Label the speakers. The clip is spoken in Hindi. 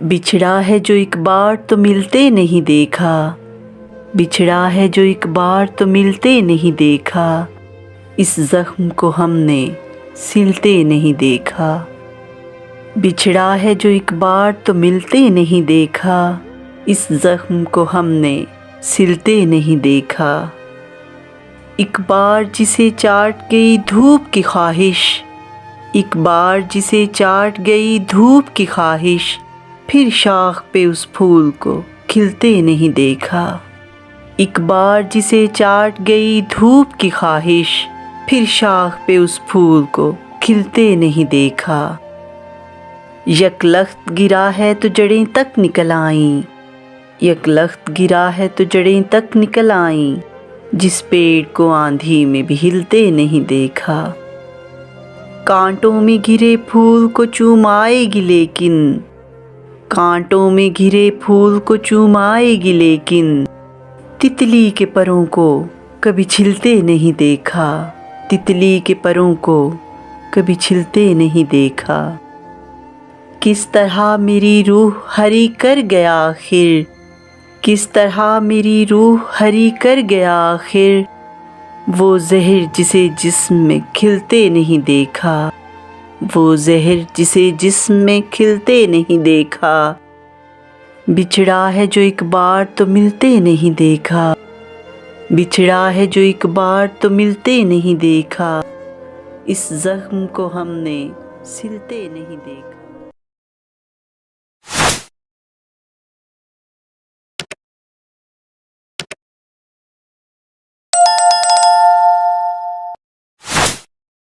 Speaker 1: बिछड़ा है जो एक बार तो मिलते नहीं देखा, बिछड़ा है जो एक बार तो मिलते नहीं देखा, इस ज़ख्म को हमने सिलते नहीं देखा। बिछड़ा है जो एक बार तो मिलते नहीं देखा, इस ज़ख्म को हमने सिलते नहीं देखा। एक बार जिसे चाट गई धूप की ख्वाहिश, एक बार जिसे चाट गई धूप की ख्वाहिश, फिर शाख पे उस फूल को खिलते नहीं देखा। एक बार जिसे चाट गई धूप की ख्वाहिश, फिर शाख पे उस फूल को खिलते नहीं देखा। यकलख्त गिरा है तो जड़ें तक निकल आईं, यकलख्त गिरा है तो जड़ें तक निकल आईं, जिस पेड़ को आंधी में भी हिलते नहीं देखा। कांटों में घिरे फूल को चूम आएगी लेकिन, कांटों में घिरे फूल को चूम आएगी लेकिन, तितली के परों को कभी छिलते नहीं देखा, तितली के परों को कभी छिलते नहीं देखा। किस तरह मेरी रूह हरी कर गया आखिर, किस तरह मेरी रूह हरी कर गया आखिर, वो ज़हर जिसे जिस्म में खिलते नहीं देखा, वो ज़हर जिसे जिस्म में खिलते नहीं देखा। बिछड़ा है जो एक बार तो मिलते नहीं देखा, बिछड़ा है जो एक बार तो मिलते नहीं देखा, इस ज़ख्म को हमने सिलते नहीं देखा।